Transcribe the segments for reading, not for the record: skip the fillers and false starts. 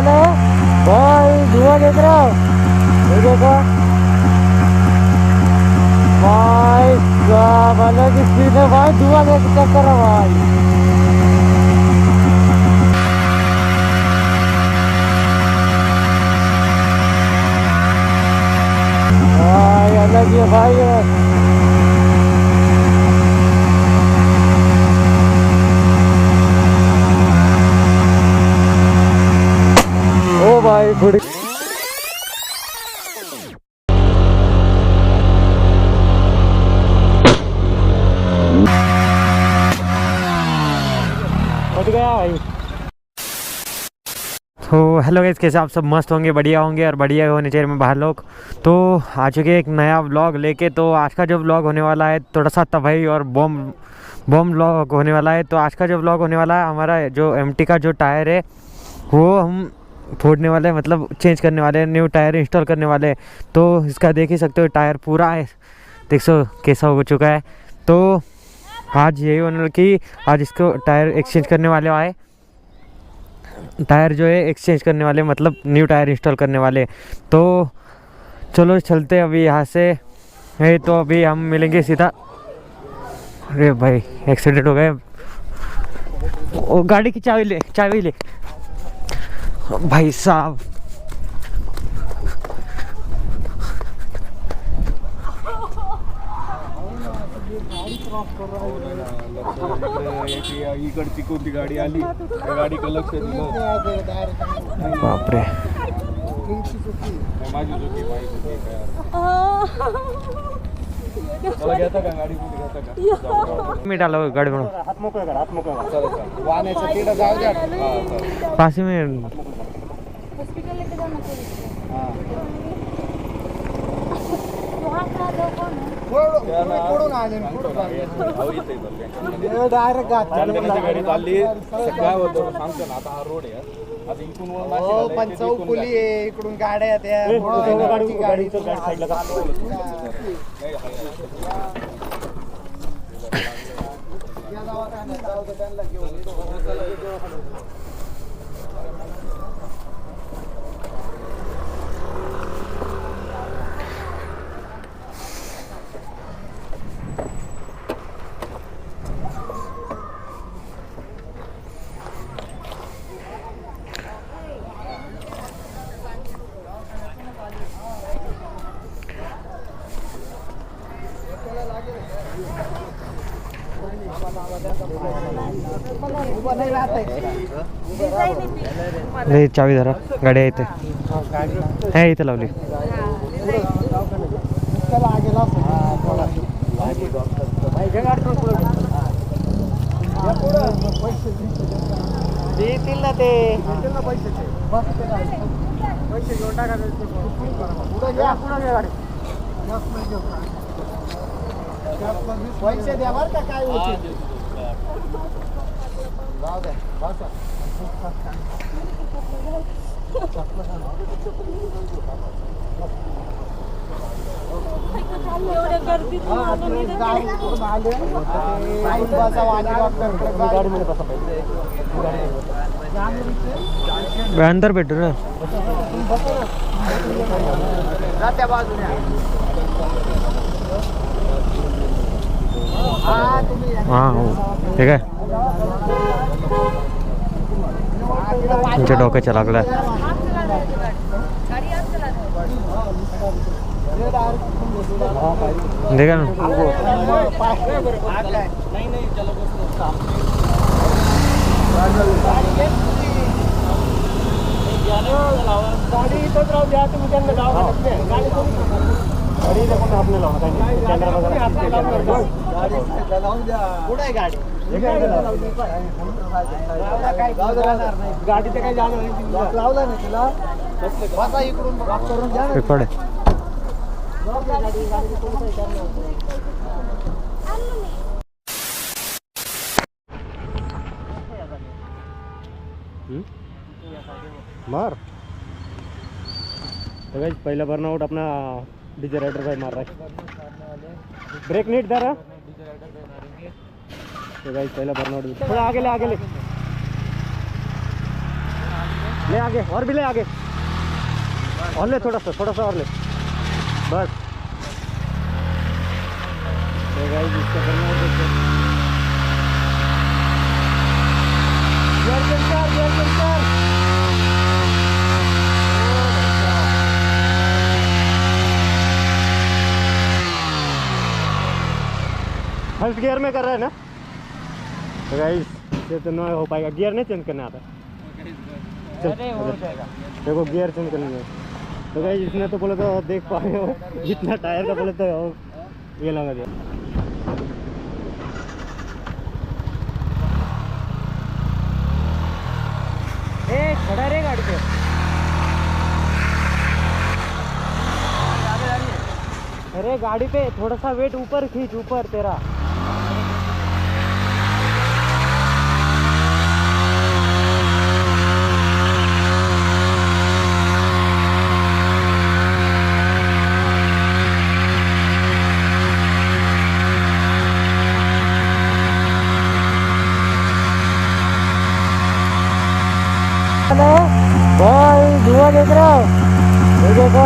वाला है भाई। धुआं देख रहे हो, ये देखो भाई साहब, अलग ही स्पीड है भाई। धुआं देख चेक करो भाई। भाई अलग ही है भाई ये। ओ भाई थोड़ी गया भाई। तो हेलो गाइस, कैसे आप सब? मस्त होंगे, बढ़िया होंगे और बढ़िया होने चाहिए में बाहर लोग। तो आ चुके एक नया व्लॉग लेके। तो आज का जो व्लॉग होने वाला है थोड़ा सा तबाही और बॉम्ब व्लॉग होने वाला है। तो आज का जो व्लॉग होने वाला है, हमारा जो एमटी का जो टायर है वो हम फोड़ने वाले हैं, मतलब चेंज करने वाले हैं, न्यू टायर इंस्टॉल करने वाले हैं। तो इसका देख ही सकते हो, टायर पूरा है, देख सो कैसा हो चुका है। तो आज यही होने कि आज इसको टायर एक्सचेंज करने वाले आए, टायर जो है एक्सचेंज करने वाले, मतलब न्यू टायर इंस्टॉल करने वाले। तो चलो चलते अभी यहाँ से है। तो अभी हम मिलेंगे सीधा। अरे भाई एक्सीडेंट हो गया। ओ गाड़ी की चाबी ले भाई साहब। इकडची कोणती गाडी आली, त्या गाडीकडे लक्ष दिलं. बापरे, माझी चुकी मला घेता का गाडी घेता का? मी डालो गाड़ी में हात मोकळा कर. वाहनाचं तिथं जाऊ द्या. पास ही में हॉस्पिटल लेके जाना पड़ेगा। वहाँ का दो कौन है? कोडून आले डायरेक्ट गाडी चालली. काय होतं सांगतो ना, आता हा रोड आहे, आता इकडून पण चौकुली आहे, इकडून गाड्या त्या गाडी ले चावी धरा, गाडी इथे आहे, इथे लावली. देतील ना ते पैसे घेऊन टाका. पैसे द्या बरं का, काय होते जाऊ द्या. अंदर बैठो ना. त्या बाजूने हाँ ठीक है. तुमचे डोके चला गया. देखा ना. गाडी इथंच राहू द्या, तुम्ही त्यांना जाऊ गाडी देखून आपले लावून कुठे आहे गाडी? गाडी तर काही जाणार नाही. लावला नाही तुला बसा इकडून लॉक करून द्या. रेकॉर्ड आहे. मार तो गाइस, पहला बर्नआउट अपना डीजे राइडर भाई मार रहा है. ब्रेक नीट धरा. तो गाइस पहला बर्नआउट थोड़ा आगे ले ले आगे, और भी ले आगे, और ले थोड़ा सा और ले, बस। तो गाइस इसका करना है देखो, गियर सेंसर फर्स्ट गियर में कर रहा है ना। तो गाइस ये तो नहीं हो पाएगा, गियर नहीं चेंज करना आता। देखो गियर चेंज करने में। तो गाइस इसने तो बोले तो देख पा रहे हो जितना टायर का बोले तो ये लगा दिया। खड़ा रहे गाड़ी पे, अरे गाड़ी पे थोड़ा सा वेट ऊपर खींच, ऊपर तेरा। भाई धुआं देख रहे हो, ये देखो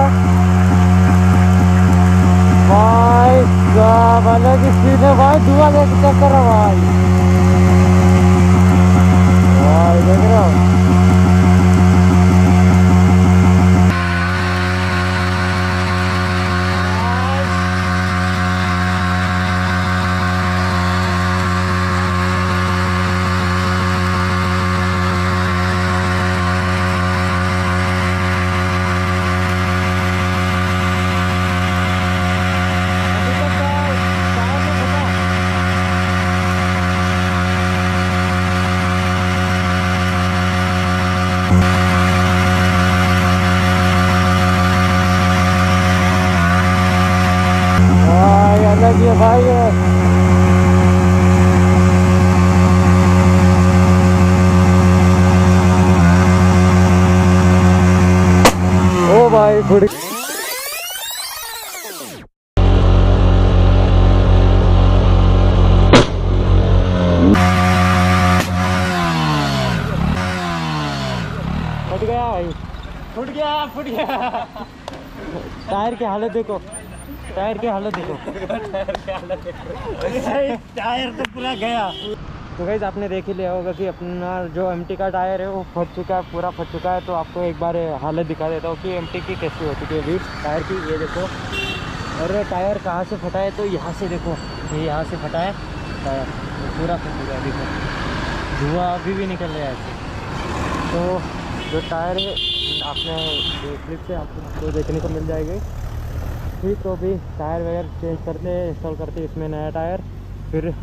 भाई, साहब अलग ही सीन है भाई, धुआं देख चेक करो भाई, देख रहे हो। अलग ही भाई है। ओ भाई गुड। फट गया भाई, फट गया। टायर की हालत देखो, टायर की हालत देखो, टायर तो पूरा गया। तो गाइस आपने देख ही लिया होगा कि अपना जो एमटी का टायर है वो फट चुका है, पूरा फट चुका है। तो आपको एक बार हालत दिखा देता हूँ कि एमटी की कैसी हो चुकी है वीट टायर की। ये देखो, और टायर कहाँ से फटा है, तो यहाँ से देखो, ये यहाँ से फटा है टायर, पूरा फट चुका है। देखो धुआं अभी भी निकल रहा है ऐसे। तो जो टायर है आपने क्लिप से आपको देखने को मिल जाएगी। ठीक, तो अभी टायर वगैरह चेंज करते हैं, इंस्टॉल करते हैं इसमें नया टायर, फिर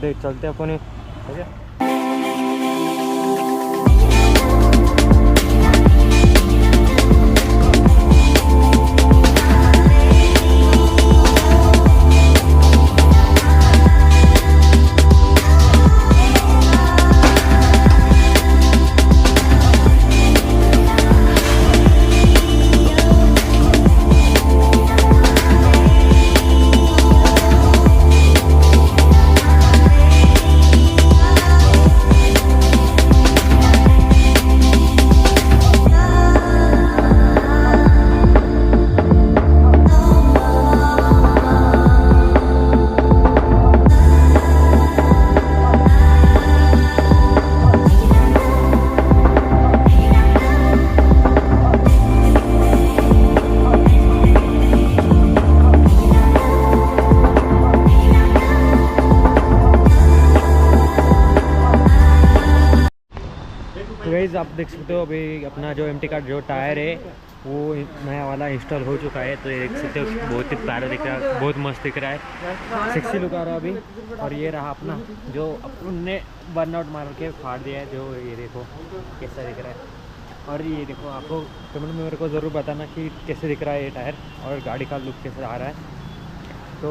देख चलते हैं अपने। ठीक है, गाइस आप देख सकते हो अभी अपना जो एमटी का जो टायर है वो नया वाला इंस्टॉल हो चुका है। तो ये देख सकते हो बहुत ही प्यारा दिख रहा है, बहुत मस्त दिख रहा है, सेक्सी लुक आ रहा है अभी। और ये रहा अपना जो अपने बर्नआउट मार के फाड़ दिया है, जो ये देखो कैसा दिख रहा है। और ये देखो, आपको कमेंट में मेरे को ज़रूर बताना कि कैसे दिख रहा है ये टायर और गाड़ी का लुक कैसे आ रहा है। तो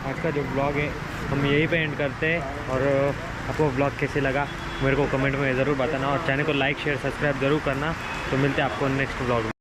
आज का जो ब्लॉग है हम यहीं पे एंड करते हैं। और आपको ब्लॉग कैसे लगा मेरे को कमेंट में ज़रूर बताना, और चैनल को लाइक शेयर सब्सक्राइब ज़रूर करना। तो मिलते हैं आपको नेक्स्ट ब्लॉग में।